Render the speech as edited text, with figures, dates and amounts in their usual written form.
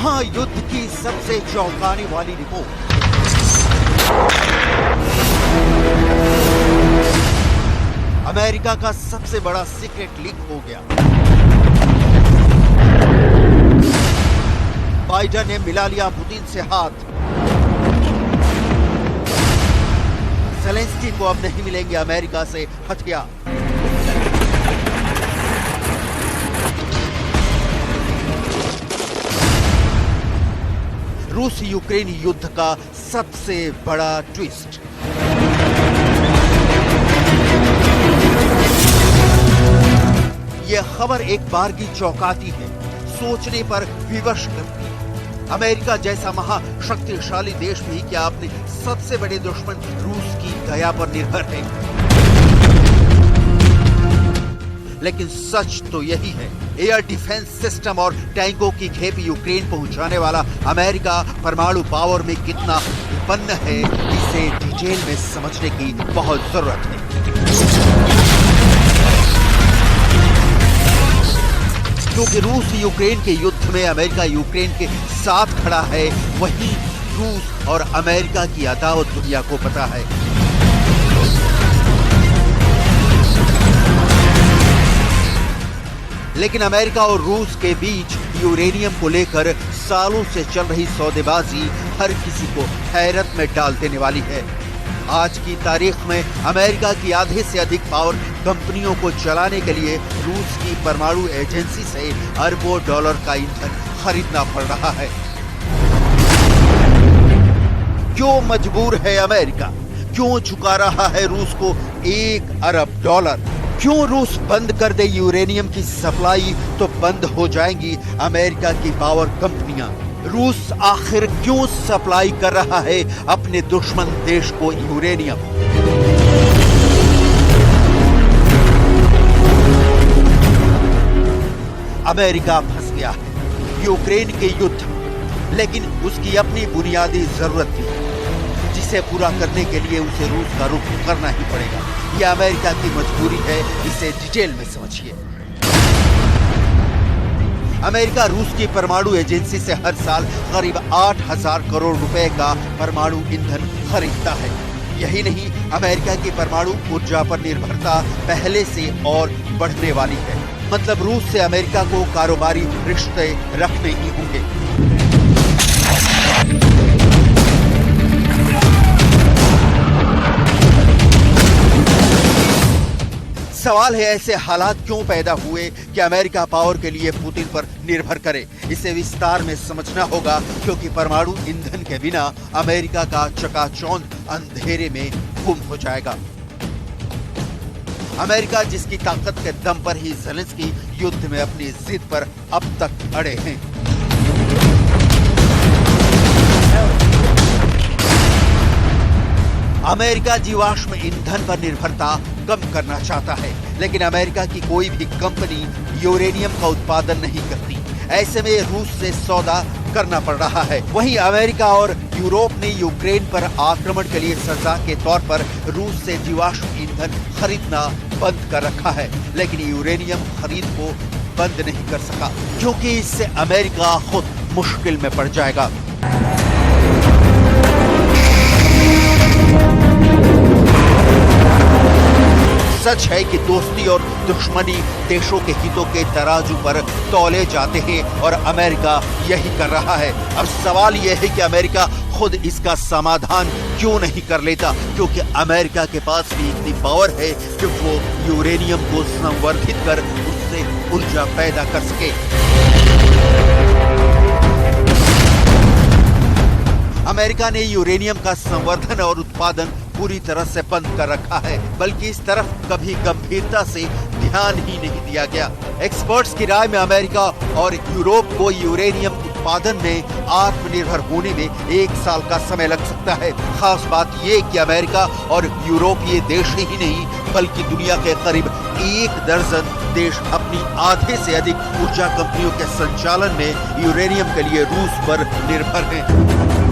महायुद्ध की सबसे चौंकाने वाली रिपोर्ट। अमेरिका का सबसे बड़ा सीक्रेट लीक हो गया। बाइडेन ने मिला लिया पुतिन से हाथ। ज़ेलेंस्की को अब नहीं मिलेंगे अमेरिका से हथियार। रूस यूक्रेन युद्ध का सबसे बड़ा ट्विस्ट। यह खबर एक बार की चौंकाती है, सोचने पर विवश करती है। अमेरिका जैसा महाशक्तिशाली देश भी क्या अपने सबसे बड़े दुश्मन रूस की दया पर निर्भर है? लेकिन सच तो यही है, एयर डिफेंस सिस्टम और टैंकों की खेप यूक्रेन पहुंचाने वाला अमेरिका परमाणु पावर में कितना विपन्न है, इसे डिटेल में समझने की बहुत जरूरत है। क्योंकि रूस यूक्रेन के युद्ध में अमेरिका यूक्रेन के साथ खड़ा है, वहीं रूस और अमेरिका की अदावत दुनिया को पता है। लेकिन अमेरिका और रूस के बीच यूरेनियम को लेकर सालों से चल रही सौदेबाजी हर किसी को हैरत में डाल देने वाली है। आज की तारीख में अमेरिका की आधे से अधिक पावर कंपनियों को चलाने के लिए रूस की परमाणु एजेंसी से अरबों डॉलर का ईंधन खरीदना पड़ रहा है। क्यों मजबूर है अमेरिका? क्यों चुका रहा है रूस को 1 अरब डॉलर? क्यों रूस बंद कर दे यूरेनियम की सप्लाई तो बंद हो जाएंगी अमेरिका की पावर कंपनियां? रूस आखिर क्यों सप्लाई कर रहा है अपने दुश्मन देश को यूरेनियम? अमेरिका फंस गया है यूक्रेन के युद्ध में, लेकिन उसकी अपनी बुनियादी जरूरत थी जिसे पूरा करने के लिए उसे रूस का रुख करना ही पड़ेगा। यह अमेरिका की मजबूरी है, इसे डिटेल में समझिए। अमेरिका रूस की परमाणु एजेंसी से हर साल करीब 8,000 करोड़ रुपए का परमाणु ईंधन खरीदता है। यही नहीं, अमेरिका की परमाणु ऊर्जा पर निर्भरता पहले से और बढ़ने वाली है। मतलब रूस से अमेरिका को कारोबारी रिश्ते रखने ही होंगे। सवाल है, ऐसे हालात क्यों पैदा हुए कि अमेरिका पावर के लिए पुतिन पर निर्भर करे? इसे विस्तार में समझना होगा, क्योंकि परमाणु ईंधन के बिना अमेरिका का चकाचौंध अंधेरे में गुम हो जाएगा। अमेरिका जिसकी ताकत के दम पर ही ज़ेलेंस्की युद्ध में अपनी जिद पर अब तक अड़े हैं। अमेरिका जीवाश्म ईंधन पर निर्भरता कम करना चाहता है, लेकिन अमेरिका की कोई भी कंपनी यूरेनियम का उत्पादन नहीं करती। ऐसे में रूस से सौदा करना पड़ रहा है। वहीं अमेरिका और यूरोप ने यूक्रेन पर आक्रमण के लिए सजा के तौर पर रूस से जीवाश्म ईंधन खरीदना बंद कर रखा है, लेकिन यूरेनियम खरीद को बंद नहीं कर सका, क्योंकि इससे अमेरिका खुद मुश्किल में पड़ जाएगा। सच है कि दोस्ती और दुश्मनी देशों के हितों के तराजू पर तौले जाते हैं और अमेरिका यही कर रहा है। अब सवाल यह है कि अमेरिका खुद इसका समाधान क्यों नहीं कर लेता, क्योंकि अमेरिका के पास भी इतनी पावर है कि वो यूरेनियम को संवर्धित कर उससे ऊर्जा पैदा कर सके। अमेरिका ने यूरेनियम का संवर्धन और उत्पादन पूरी तरह से बंद कर रखा है, बल्कि इस तरफ कभी गंभीरता से ध्यान ही नहीं दिया गया। एक्सपर्ट्स की राय में अमेरिका और यूरोप को यूरेनियम उत्पादन में आत्मनिर्भर होने में 1 साल का समय लग सकता है। खास बात ये कि अमेरिका और यूरोपीय देश ही नहीं, बल्कि दुनिया के करीब 1 दर्जन देश अपनी आधे से अधिक ऊर्जा कंपनियों के संचालन में यूरेनियम के लिए रूस पर निर्भर हैं।